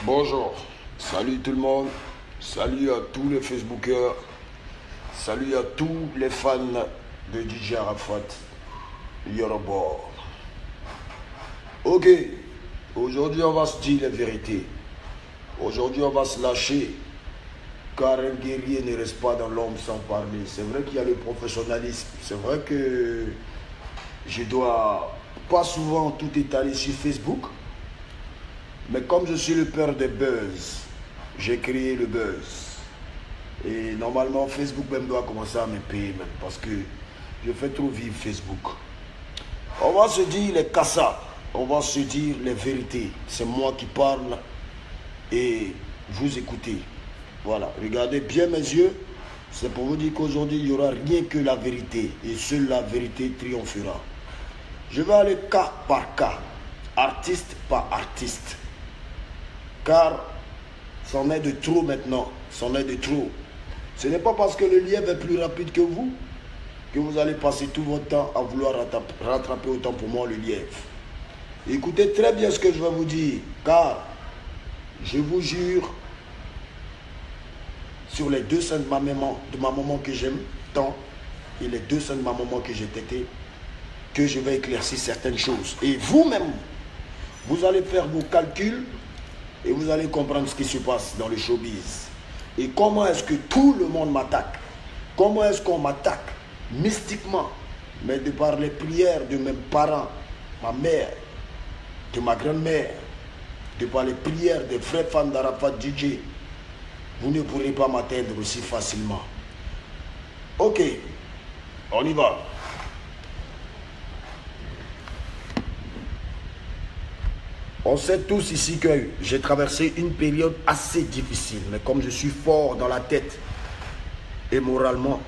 Bonjour, salut tout le monde, salut à tous les Facebookers, salut à tous les fans de DJ Arafat, Yoruba. Ok, aujourd'hui on va se dire la vérité, aujourd'hui on va se lâcher, car un guerrier ne reste pas dans l'ombre sans parler. C'est vrai qu'il y a le professionnalisme, c'est vrai que je dois pas souvent tout étaler sur Facebook. Mais comme je suis le père des buzz, j'ai créé le buzz. Et normalement, Facebook même doit commencer à me payer même parce que je fais trop vivre Facebook. On va se dire les cassas, on va se dire les vérités. C'est moi qui parle et vous écoutez. Voilà, regardez bien mes yeux. C'est pour vous dire qu'aujourd'hui, il n'y aura rien que la vérité. Et seule la vérité triomphera. Je vais aller cas par cas, artiste par artiste. Car c'en est de trop maintenant, c'en est de trop. Ce n'est pas parce que le lièvre est plus rapide que vous allez passer tout votre temps à vouloir rattraper autant pour moi le lièvre. Écoutez très bien ce que je vais vous dire, car je vous jure, sur les deux seins de ma maman que j'aime tant, et les deux seins de ma maman que j'ai tété, que je vais éclaircir certaines choses. Et vous-même, vous allez faire vos calculs, et vous allez comprendre ce qui se passe dans le showbiz. Et comment est-ce que tout le monde m'attaque. Comment est-ce qu'on m'attaque mystiquement. Mais de par les prières de mes parents, ma mère, de ma grand-mère, de par les prières des vrais fans d'Arafat DJ, vous ne pourrez pas m'atteindre aussi facilement. Ok, on y va. On sait tous ici que j'ai traversé une période assez difficile, mais comme je suis fort dans la tête et moralement,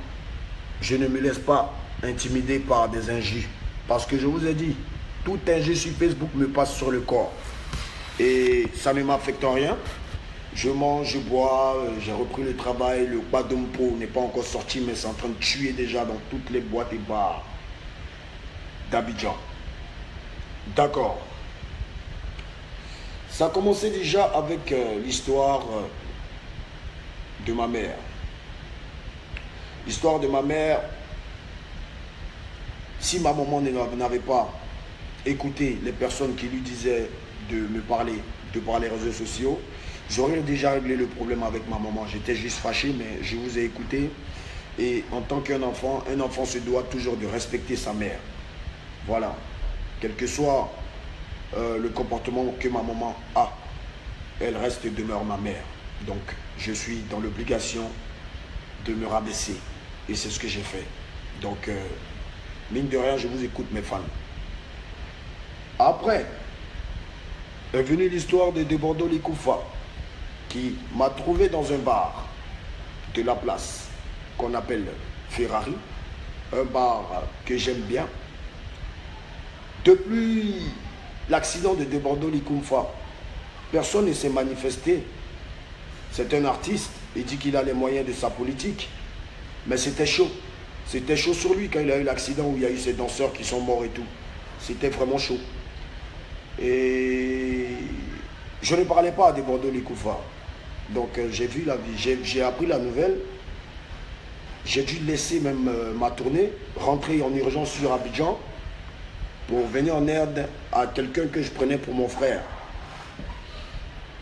je ne me laisse pas intimider par des injures. Parce que je vous ai dit, tout injure sur Facebook me passe sur le corps. Et ça ne m'affecte en rien. Je mange, je bois, j'ai repris le travail, le Badompo n'est pas encore sorti, mais c'est en train de tuer déjà dans toutes les boîtes et bars d'Abidjan. D'accord. Ça a commencé déjà avec l'histoire de ma mère. L'histoire de ma mère, si ma maman n'avait pas écouté les personnes qui lui disaient de me parler de par les réseaux sociaux, j'aurais déjà réglé le problème avec ma maman. J'étais juste fâché, mais je vous ai écouté. Et en tant qu'un enfant se doit toujours de respecter sa mère. Voilà. Quel que soit le comportement que ma maman a, elle reste et demeure ma mère. Donc, je suis dans l'obligation de me rabaisser. Et c'est ce que j'ai fait. Donc, mine de rien, je vous écoute, mes fans. Après, est venue l'histoire de Bordeaux Likoufa, qui m'a trouvé dans un bar de la place qu'on appelle Ferrari, un bar que j'aime bien. Depuis l'accident de Bordeaux Likoufa, personne ne s'est manifesté. C'est un artiste, il dit qu'il a les moyens de sa politique, mais c'était chaud. C'était chaud sur lui quand il a eu l'accident où il y a eu ces danseurs qui sont morts et tout. C'était vraiment chaud. Et je ne parlais pas de Bordeaux Likoufa. Donc j'ai appris la nouvelle. J'ai dû laisser même ma tournée, rentrer en urgence sur Abidjan pour venir en aide à quelqu'un que je prenais pour mon frère.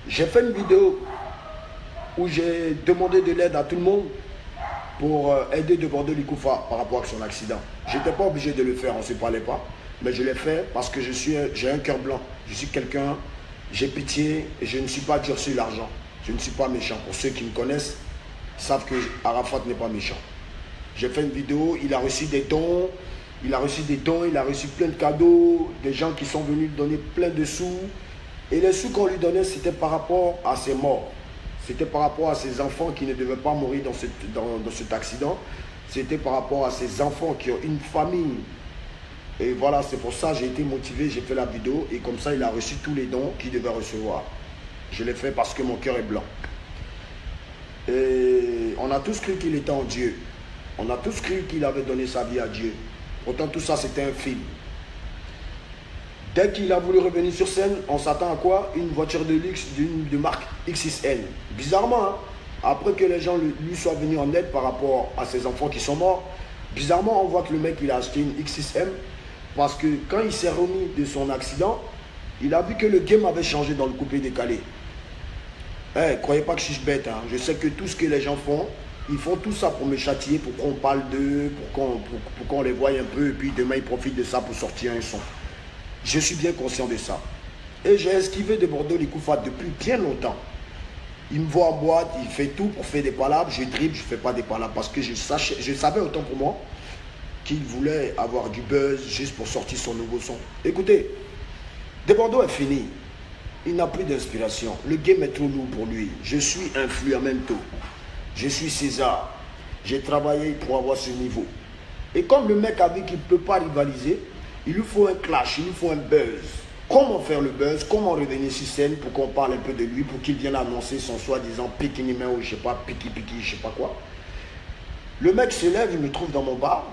J'ai fait une vidéo où j'ai demandé de l'aide à tout le monde pour aider de Bordeaux Likoufa par rapport à son accident. Je n'étais pas obligé de le faire, on ne se parlait pas, mais je l'ai fait parce que j'ai un cœur blanc. Je suis quelqu'un, j'ai pitié et je ne suis pas dur sur l'argent. Je ne suis pas méchant. Pour ceux qui me connaissent, savent que Arafat n'est pas méchant. J'ai fait une vidéo, il a reçu des dons, il a reçu plein de cadeaux, des gens qui sont venus lui donner plein de sous. Et les sous qu'on lui donnait, c'était par rapport à ses morts. C'était par rapport à ses enfants qui ne devaient pas mourir dans cet accident. C'était par rapport à ses enfants qui ont une famille. Et voilà, c'est pour ça que j'ai été motivé, j'ai fait la vidéo. Et comme ça, il a reçu tous les dons qu'il devait recevoir. Je l'ai fait parce que mon cœur est blanc. Et on a tous cru qu'il était en Dieu. On a tous cru qu'il avait donné sa vie à Dieu. Pourtant, tout ça, c'était un film. Dès qu'il a voulu revenir sur scène, on s'attend à quoi? Une voiture de luxe de marque X6N. Bizarrement, hein? Après que les gens lui soient venus en aide par rapport à ses enfants qui sont morts, bizarrement, on voit que le mec, il a acheté une X6M parce que quand il s'est remis de son accident, il a vu que le game avait changé dans le coupé décalé. Croyez pas que je suis bête, hein. Je sais que tout ce que les gens font, ils font tout ça pour me châtier, pour qu'on parle d'eux, pour qu'on les voie un peu, et puis demain ils profitent de ça pour sortir un son. Je suis bien conscient de ça. Et j'ai esquivé de Bordeaux Likoufa depuis bien longtemps. Il me voit en boîte, il fait tout pour faire des palabres, je dribble, je ne fais pas des palabres parce que je savais autant pour moi qu'il voulait avoir du buzz juste pour sortir son nouveau son. Écoutez, de Bordeaux est fini. Il n'a plus d'inspiration. Le game est trop lourd pour lui. Je suis un Fluamento. Je suis César. J'ai travaillé pour avoir ce niveau. Et comme le mec a vu qu'il ne peut pas rivaliser, il lui faut un clash, il lui faut un buzz. Comment faire le buzz? Comment revenir sur scène pour qu'on parle un peu de lui, pour qu'il vienne annoncer son soi-disant pikinimé ou je sais pas, piki, je sais pas quoi. Le mec se lève, il me trouve dans mon bar,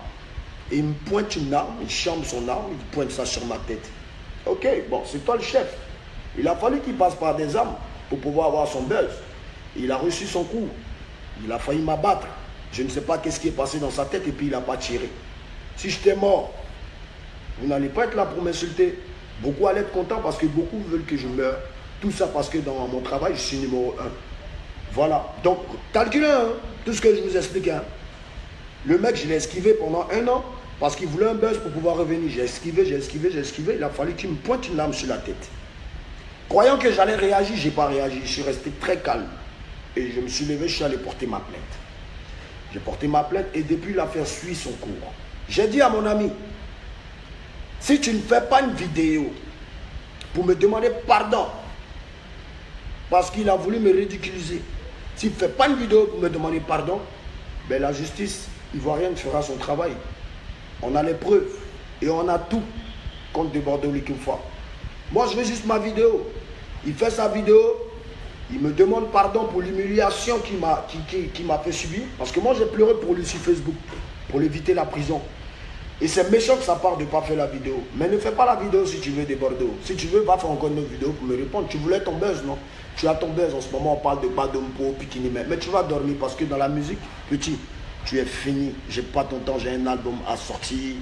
et il me pointe une arme, il chambre son arme, il pointe ça sur ma tête. Ok, bon, c'est toi le chef. Il a fallu qu'il passe par des armes pour pouvoir avoir son buzz. Il a reçu son coup. Il a failli m'abattre. Je ne sais pas qu'est-ce qui est passé dans sa tête et puis il n'a pas tiré. Si j'étais mort, vous n'allez pas être là pour m'insulter. Beaucoup allaient être contents parce que beaucoup veulent que je meure. Tout ça parce que dans mon travail, je suis numéro 1. Voilà. Donc, calculez tout ce que je vous explique. Hein. Le mec, je l'ai esquivé pendant 1 an parce qu'il voulait un buzz pour pouvoir revenir. J'ai esquivé. Il a fallu qu'il me pointe une lame sur la tête. Croyant que j'allais réagir, je n'ai pas réagi. Je suis resté très calme. Et je me suis levé, je suis allé porter ma plainte. J'ai porté ma plainte et depuis l'affaire suit son cours. J'ai dit à mon ami, si tu ne fais pas une vidéo pour me demander pardon, parce qu'il a voulu me ridiculiser, s'il ne fait pas une vidéo pour me demander pardon, ben la justice ivoirienne fera son travail. On a les preuves et on a tout contre de Bordeaux Likoufa. Moi, je veux juste ma vidéo. Il fait sa vidéo, il me demande pardon pour l'humiliation qu'il m'a fait subir. Parce que moi, j'ai pleuré pour lui sur Facebook, pour éviter la prison. Et c'est méchant de sa part de ne pas faire la vidéo. Mais ne fais pas la vidéo si tu veux de Bordeaux. Si tu veux, va faire encore une autre vidéo pour me répondre. Tu voulais ton buzz, non? Tu as ton buzz en ce moment, on parle de Badompo, Pikinimé. Mais tu vas dormir parce que dans la musique, petit, tu es fini. J'ai pas ton temps, j'ai un album à sortir.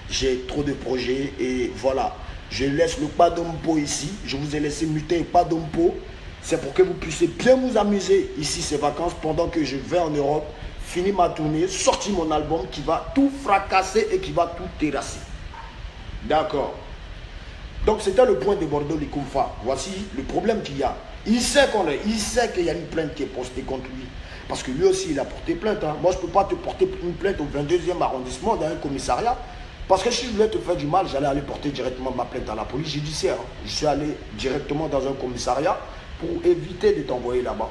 J'ai trop de projets et voilà. Je laisse le Badompo ici. Je vous ai laissé muter Badompo. C'est pour que vous puissiez bien vous amuser ici ces vacances pendant que je vais en Europe. Fini ma tournée, sorti mon album qui va tout fracasser et qui va tout terrasser. D'accord. Donc c'était le point de Bordeaux Likoufa. Voici le problème qu'il y a. Il sait qu'il y a une plainte qui est postée contre lui. Parce que lui aussi, il a porté plainte. Hein. Moi, je ne peux pas te porter une plainte au 22e arrondissement dans un commissariat. Parce que si je voulais te faire du mal, j'allais aller porter directement ma plainte à la police judiciaire. Je suis allé directement dans un commissariat pour éviter de t'envoyer là-bas.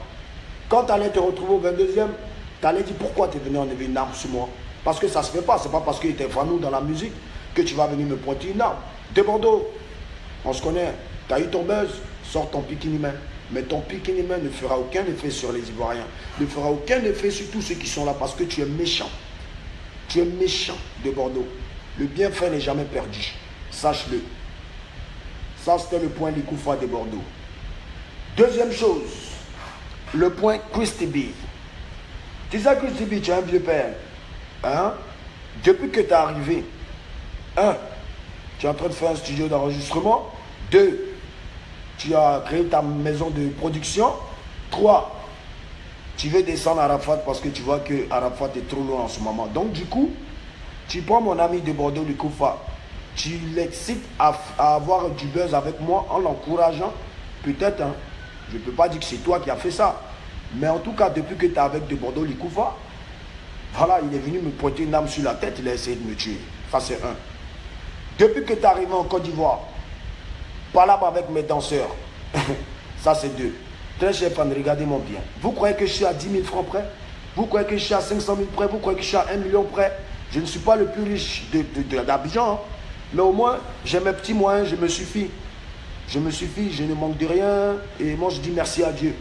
Quand tu allais te retrouver au 22e, tu allais dire pourquoi tu es venu enlever une arme sur moi. Parce que ça ne se fait pas. Ce n'est pas parce qu'il était fanou dans la musique que tu vas venir me pointer une arme. De Bordeaux, on se connaît. Tu as eu ton buzz, sors ton pikinimé. Mais ton pikinimé ne fera aucun effet sur les Ivoiriens. Ne fera aucun effet sur tous ceux qui sont là parce que tu es méchant. Tu es méchant de Bordeaux. Le bienfait n'est jamais perdu. Sache-le. Ça, c'était le point Likoufa de Bordeaux. Deuxième chose, le point Christy B. Tu sais, Christy B, tu es un vieux père. Hein? Depuis que tu es arrivé, 1, tu es en train de faire un studio d'enregistrement. 2, tu as créé ta maison de production. 3, tu veux descendre à Arafat parce que tu vois que Arafat est trop loin en ce moment. Donc, du coup, tu prends mon ami de Bordeaux, Likoufa, tu l'excites à avoir du buzz avec moi en l'encourageant. Peut-être, hein, je ne peux pas dire que c'est toi qui as fait ça. Mais en tout cas, depuis que tu es avec de Bordeaux, Likoufa, voilà, il est venu me pointer une arme sur la tête, il a essayé de me tuer. Ça, c'est 1. Depuis que tu es arrivé en Côte d'Ivoire, parle avec mes danseurs. Ça, c'est 2. Très cher fan, regardez-moi bien. Vous croyez que je suis à 10 000 francs près? Vous croyez que je suis à 500 000 près? Vous croyez que je suis à 1 million près? Je ne suis pas le plus riche d'Abidjan, hein. Mais au moins, j'ai mes petits moyens, je me suffis. Je me suffis, je ne manque de rien. Et moi, je dis merci à Dieu.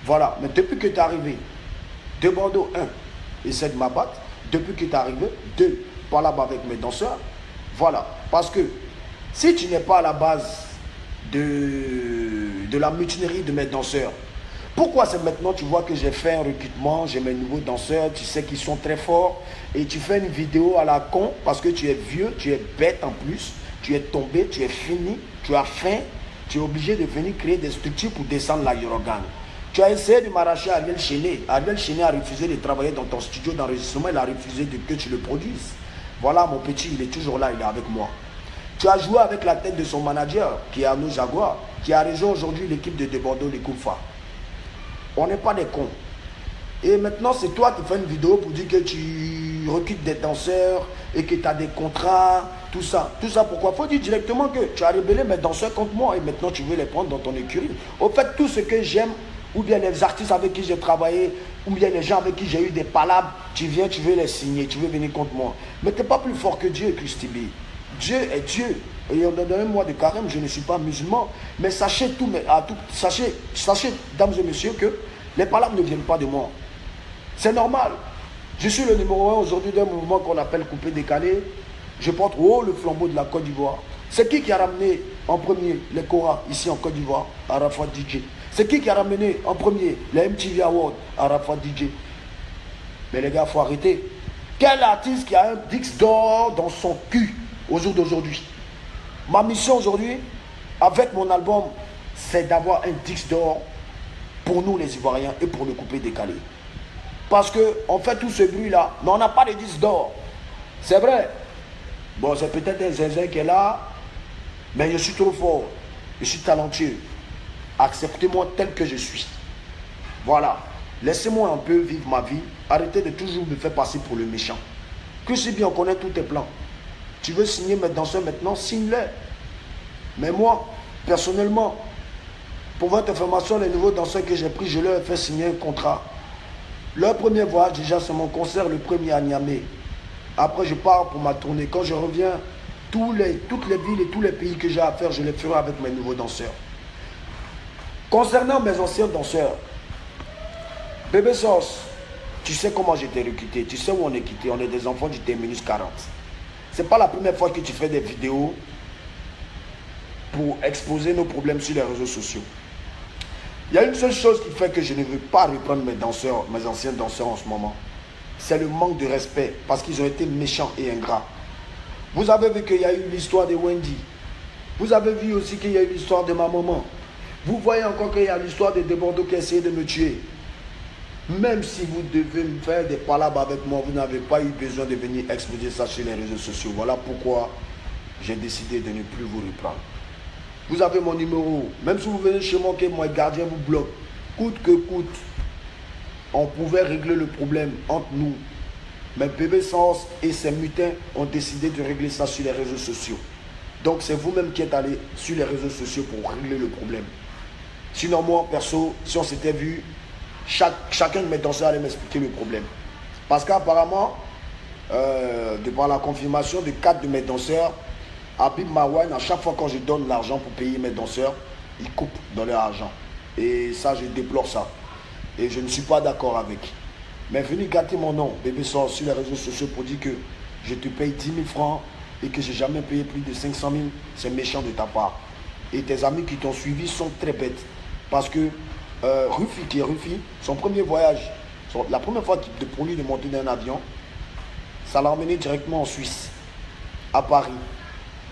Voilà. Mais depuis que tu es arrivé, de Bordeaux, 1, essaie de m'abattre. Depuis que tu es arrivé, 2, parle avec mes danseurs. Voilà. Parce que Si tu n'es pas à la base de la mutinerie de mes danseurs, pourquoi c'est maintenant tu vois que j'ai fait un recrutement, j'ai mes nouveaux danseurs, tu sais qu'ils sont très forts, et tu fais une vidéo à la con parce que tu es vieux, tu es bête en plus, tu es tombé, tu es fini, tu as faim, tu es obligé de venir créer des structures pour descendre la Eurogang. Tu as essayé de m'arracher Ariel Chéné. Ariel Chéné a refusé de travailler dans ton studio d'enregistrement, il a refusé que tu le produises. Voilà mon petit, il est toujours là, il est avec moi. Tu as joué avec la tête de son manager, qui est Arnaud Jaguar, qui a rejoint aujourd'hui l'équipe de Bordeaux, les Koufa. On n'est pas des cons. Et maintenant, c'est toi qui fais une vidéo pour dire que tu recrutes des danseurs et que tu as des contrats, tout ça. Tout ça, pourquoi? Il faut dire directement que tu as rébellé mes danseurs contre moi et maintenant tu veux les prendre dans ton écurie. Au fait, tout ce que j'aime, ou bien les artistes avec qui j'ai travaillé, ou bien les gens avec qui j'ai eu des palabres, tu viens, tu veux les signer, tu veux venir contre moi. Mais tu n'es pas plus fort que Dieu, Christy B. Dieu est Dieu. Et en un mois de carême, je ne suis pas musulman. Mais sachez, sachez, dames et messieurs, que les palabres ne viennent pas de moi. C'est normal. Je suis le numéro 1 aujourd'hui d'un mouvement qu'on appelle Coupé Décalé. Je porte haut le flambeau de la Côte d'Ivoire. C'est qui a ramené en premier les Cora ici en Côte d'Ivoire? Arafat DJ. C'est qui a ramené en premier les MTV Awards? Arafat DJ. Mais les gars, il faut arrêter. Quel artiste qui a un disque d'or dans son cul au jour d'aujourd'hui? Ma mission aujourd'hui, avec mon album, c'est d'avoir un disque d'or pour nous les Ivoiriens et pour le Coupé Décalé. Parce qu'on fait tout ce bruit-là, mais on n'a pas de disque d'or. C'est vrai. Bon, c'est peut-être un zinzin qui est là, mais je suis trop fort. Je suis talentueux. Acceptez-moi tel que je suis. Voilà. Laissez-moi un peu vivre ma vie. Arrêtez de toujours me faire passer pour le méchant. Que si bien on connaît tous tes plans. Tu veux signer mes danseurs maintenant, signe-les. Mais moi, personnellement, pour votre information, les nouveaux danseurs que j'ai pris, je leur ai fait signer un contrat. Leur premier voyage, déjà, c'est mon concert le 1er à Niamey. Après, je pars pour ma tournée. Quand je reviens, toutes les villes et tous les pays que j'ai à faire, je les ferai avec mes nouveaux danseurs. Concernant mes anciens danseurs, Bébé Sauce, tu sais comment j'étais recruté, tu sais où on est quitté, on est des enfants du terminus 40. C'est pas la première fois que tu fais des vidéos pour exposer nos problèmes sur les réseaux sociaux. Il y a une seule chose qui fait que je ne veux pas reprendre mes danseurs, mes anciens danseurs en ce moment. C'est le manque de respect parce qu'ils ont été méchants et ingrats. Vous avez vu qu'il y a eu l'histoire de Wendy. Vous avez vu aussi qu'il y a eu l'histoire de ma maman. Vous voyez encore qu'il y a l'histoire de Bordeaux qui a essayé de me tuer. Même si vous devez me faire des palabres avec moi, vous n'avez pas eu besoin de venir exposer ça sur les réseaux sociaux. Voilà pourquoi j'ai décidé de ne plus vous reprendre. Vous avez mon numéro. Même si vous venez chez moi, que mon gardien vous bloque, coûte que coûte, on pouvait régler le problème entre nous. Mais Bébé Sens et ses mutins ont décidé de régler ça sur les réseaux sociaux. Donc c'est vous-même qui êtes allé sur les réseaux sociaux pour régler le problème. Sinon moi, perso, si on s'était vu, chacun de mes danseurs allait m'expliquer le problème. Parce qu'apparemment, de par la confirmation de 4 de mes danseurs, Habib Marwan, à chaque fois quand je donne l'argent pour payer mes danseurs, ils coupent dans leur argent. Et ça, je déplore ça. Et je ne suis pas d'accord avec. Mais venez gâter mon nom, Bébé Sort, sur les réseaux sociaux pour dire que je te paye 10 000 francs et que je n'ai jamais payé plus de 500 000, c'est méchant de ta part. Et tes amis qui t'ont suivi sont très bêtes. Parce que Rufi, son premier voyage, la première fois pour lui de monter dans un avion, ça l'a emmené directement en Suisse, à Paris,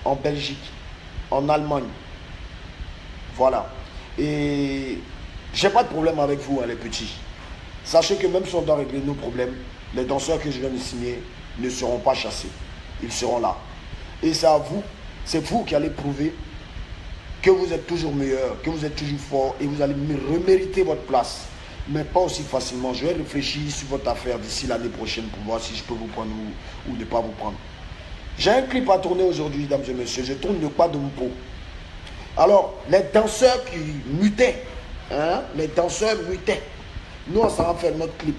en Belgique, en Allemagne. Voilà. Et j'ai pas de problème avec vous, hein, les petits. Sachez que même si on doit régler nos problèmes, les danseurs que je viens de signer ne seront pas chassés. Ils seront là. Et c'est vous qui allez prouver que vous êtes toujours meilleur, que vous êtes toujours fort et vous allez remériter votre place. Mais pas aussi facilement. Je vais réfléchir sur votre affaire d'ici l'année prochaine pour voir si je peux vous prendre ou ne pas vous prendre. J'ai un clip à tourner aujourd'hui, mesdames et messieurs. Je tourne le pas de mon pot. Alors, les danseurs qui mutaient, hein, les danseurs mutaient. Nous, on s'en va faire notre clip.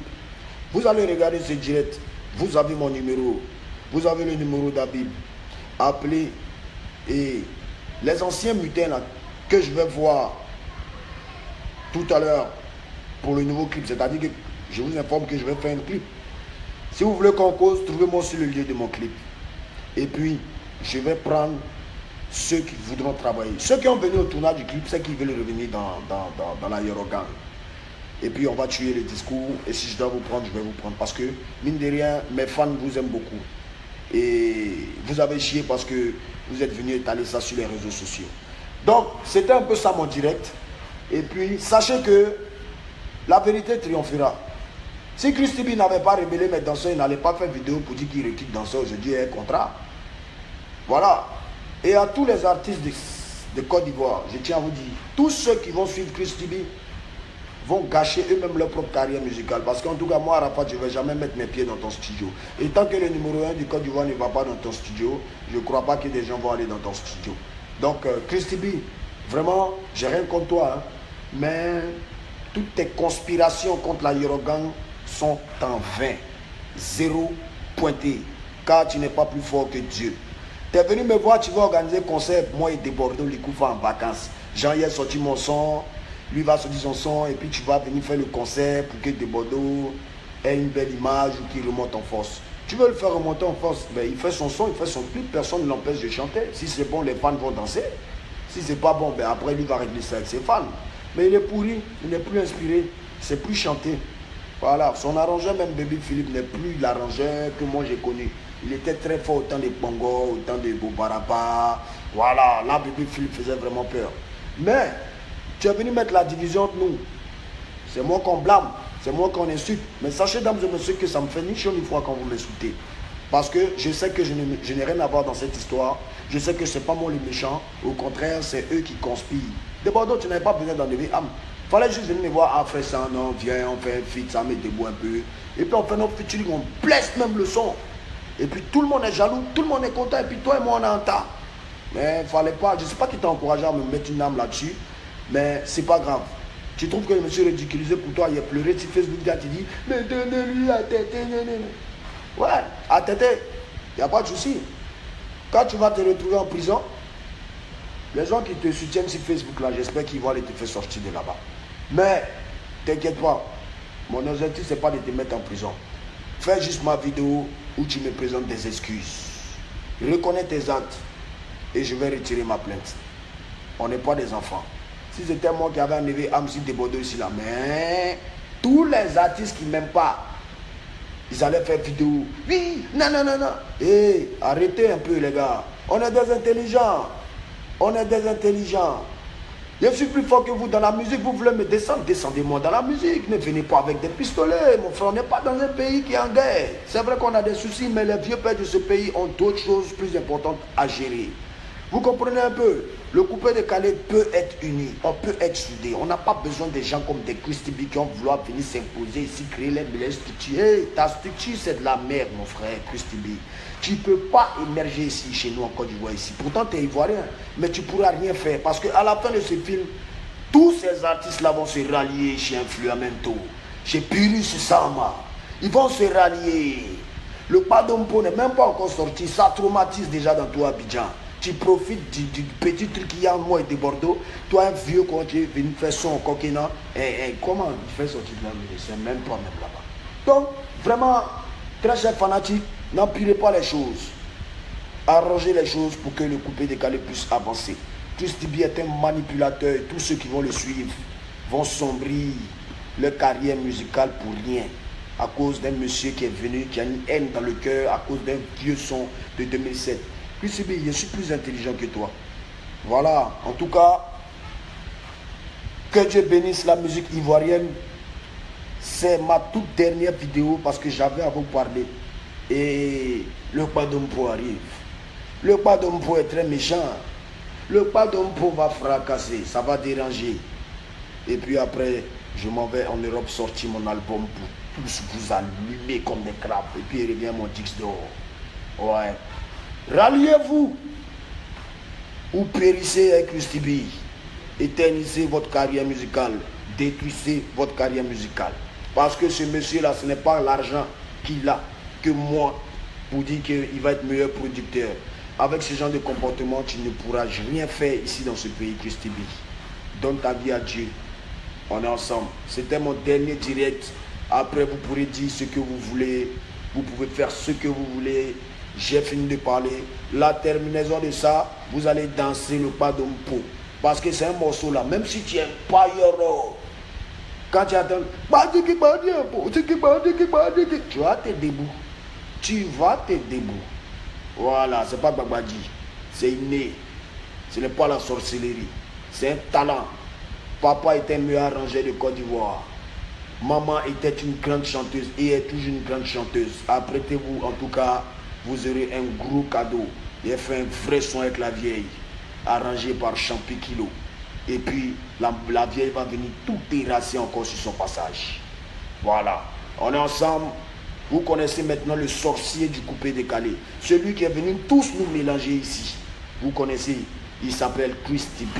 Vous allez regarder ce direct. Vous avez mon numéro. Vous avez le numéro d'Habib. Appelez. Et les anciens mutins là, que je vais voir tout à l'heure pour le nouveau clip, c'est-à-dire que je vous informe que je vais faire un clip. Si vous voulez qu'on cause, trouvez-moi sur le lieu de mon clip. Et puis, je vais prendre ceux qui voudront travailler. Ceux qui ont venu au tournage du clip, c'est qui veulent revenir dans la Yorogan. Et puis on va tuer le discours. Et si je dois vous prendre, je vais vous prendre. Parce que, mine de rien, mes fans vous aiment beaucoup. Et vous avez chié parce que vous êtes venu étaler ça sur les réseaux sociaux. Donc, c'était un peu ça mon direct. Et puis, sachez que la vérité triomphera. Si Christy B n'avait pas révélé mes danseurs, il n'allait pas faire vidéo pour dire qu'il requitte danseur aujourd'hui et un contrat. Voilà. Et à tous les artistes de Côte d'Ivoire, je tiens à vous dire, tous ceux qui vont suivre Christy B vont gâcher eux-mêmes leur propre carrière musicale. Parce qu'en tout cas, moi, Arafat, je ne vais jamais mettre mes pieds dans ton studio. Et tant que le numéro 1 du Côte d'Ivoire ne va pas dans ton studio, je ne crois pas que des gens vont aller dans ton studio. Donc, Christy B, vraiment, j'ai rien contre toi, hein, mais toutes tes conspirations contre la Yorogan sont en vain. Zéro pointé. Car tu n'es pas plus fort que Dieu. Tu es venu me voir, tu vas organiser un concert. Moi et Debordo, les coups en vacances. Jean y a sorti mon son. Lui va sortir son son. Et puis tu vas venir faire le concert pour que Debordo ait une belle image ou qu'il remonte en force. Tu veux le faire remonter en force, ben, il fait son son, il fait son clip. Personne ne l'empêche de chanter. Si c'est bon, les fans vont danser. Si c'est pas bon, ben après lui va régler ça avec ses fans. Mais il est pourri, il n'est plus inspiré. C'est plus chanté. Voilà, son arrangeur, même Baby Philippe, n'est plus l'arrangeur que moi j'ai connu. Il était très fort au temps des Bongo, au temps des Bobarapa. Voilà, là, Baby Philippe faisait vraiment peur. Mais, tu es venu mettre la division entre nous. C'est moi qu'on blâme, c'est moi qu'on insulte. Mais sachez, dames et messieurs, que ça me fait ni chaud ni froid quand vous m'insultez. Parce que je sais que je n'ai rien à voir dans cette histoire. Je sais que ce n'est pas moi le méchant. Au contraire, c'est eux qui conspirent. De Bordeaux, tu n'avais pas besoin d'enlever âme. Fallait juste venir me voir, ah frère, ça, non, viens, on fait un feat, ça met debout un peu. Et puis on fait notre featuring, on blesse même le son. Et puis tout le monde est jaloux, tout le monde est content, et puis toi et moi on est en tas. Mais il fallait pas, je ne sais pas qui t'a encouragé à me mettre une âme là-dessus, mais c'est pas grave. Tu trouves que je me suis ridiculisé pour toi, il a pleuré sur Facebook, tu dis, mais donnez-lui à tête. Ouais, à tête, il n'y a pas de souci. Quand tu vas te retrouver en prison, les gens qui te soutiennent sur Facebook là, j'espère qu'ils vont aller te faire sortir de là-bas. Mais, t'inquiète pas, mon objectif c'est pas de te mettre en prison. Fais juste ma vidéo où tu me présentes des excuses. Reconnais tes actes et je vais retirer ma plainte. On n'est pas des enfants. Si c'était moi qui avais enlevé Amsi de Bordeaux ici là, mais tous les artistes qui m'aiment pas, ils allaient faire vidéo. Oui, non. Hé, arrêtez un peu les gars. On est des intelligents. On est des intelligents. Je suis plus fort que vous dans la musique. Vous voulez me descendre, descendez-moi dans la musique. Ne venez pas avec des pistolets. Mon frère, on n'est pas dans un pays qui est en guerre. C'est vrai qu'on a des soucis, mais les vieux pères de ce pays ont d'autres choses plus importantes à gérer. Vous comprenez un peu? Le coupé de Calais peut être uni, on peut être soudé. On n'a pas besoin des gens comme des Christy B qui vont vouloir venir s'imposer ici, créer les structures. Hey, ta structure, c'est de la merde, mon frère, Christy B. Tu ne peux pas émerger ici, chez nous, en Côte d'Ivoire, ici. Pourtant, tu es ivoirien, mais tu ne pourras rien faire. Parce qu'à la fin de ce film, tous ces artistes-là vont se rallier chez Influamento, chez Pyrrhus Sama. Ils vont se rallier. Le Padompo n'est même pas encore sorti. Ça traumatise déjà dans toi, Abidjan. Tu profites du petit truc qu'il y a en moi et de Bordeaux. Toi, un vieux, quand tu es venu faire son coquinat, comment il fait sortir de la musique? C'est même pas même là-bas. Donc, vraiment, très chers fanatiques, n'empirez pas les choses. Arrangez les choses pour que le coupé décalé puisse avancer. Christy B est un manipulateur et tous ceux qui vont le suivre vont sombrer leur carrière musicale pour rien. À cause d'un monsieur qui est venu, qui a une haine dans le cœur, à cause d'un vieux son de 2007. Christy B, je suis plus intelligent que toi. Voilà, en tout cas, que Dieu bénisse la musique ivoirienne. C'est ma toute dernière vidéo parce que j'avais à vous parler. Et le Padompo arrive. Le Padompo est très méchant. Le Padompo va fracasser, ça va déranger. Et puis après, je m'en vais en Europe sortir mon album pour tous vous allumer comme des crabes. Et puis il revient mon Dix d'or. Ouais. Ralliez-vous ou périssez avec Christy B. Éternisez votre carrière musicale. Détruisez votre carrière musicale. Parce que ce monsieur-là, ce n'est pas l'argent qu'il a que moi pour dire qu'il va être meilleur producteur. Avec ce genre de comportement, tu ne pourras rien faire ici dans ce pays, Christy B. Donne ta vie à Dieu. On est ensemble. C'était mon dernier direct. Après, vous pourrez dire ce que vous voulez. Vous pouvez faire ce que vous voulez. j'ai fini de parler. La terminaison de ça, vous allez danser le pas d'Ompo. Parce que c'est un morceau là, même si tu n'aimes pas Yoro, quand tu attends, tu vas te debout. Tu vas te debout. Voilà, c'est pas Babadji. C'est inné. Ce n'est pas la sorcellerie. C'est un talent. Papa était mieux arrangé de Côte d'Ivoire. Maman était une grande chanteuse et est toujours une grande chanteuse. Apprêtez-vous, en tout cas, vous aurez un gros cadeau. Il fait un vrai son avec la vieille, arrangé par Champi Kilo. Et puis, la vieille va venir tout terrasser encore sur son passage. Voilà. On est ensemble. Vous connaissez maintenant le sorcier du coupé décalé. Celui qui est venu tous nous mélanger ici. Vous connaissez, il s'appelle Christy B.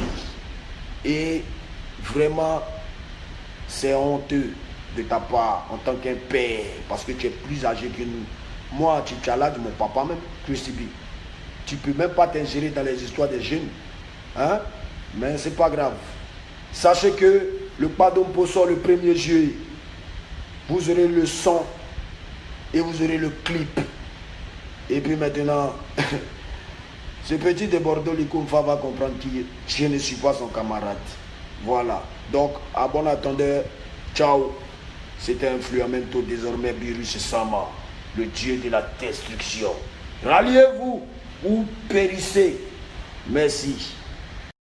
Et vraiment, c'est honteux de ta part en tant qu'un père, parce que tu es plus âgé que nous. Moi, tu es là de mon papa même, Christy B. Tu ne peux même pas t'ingérer dans les histoires des jeunes. Hein? Mais c'est pas grave. Sachez que le pas d'Ompo sort le 1er juillet. Vous aurez le son et vous aurez le clip. Et puis maintenant, ce petit de Bordeaux, Likumfa va comprendre que je ne suis pas son camarade. Voilà. Donc, à bon attendeur, ciao. C'était Influamento, désormais Birus Sama, le dieu de la destruction. Ralliez-vous ou périssez. Merci.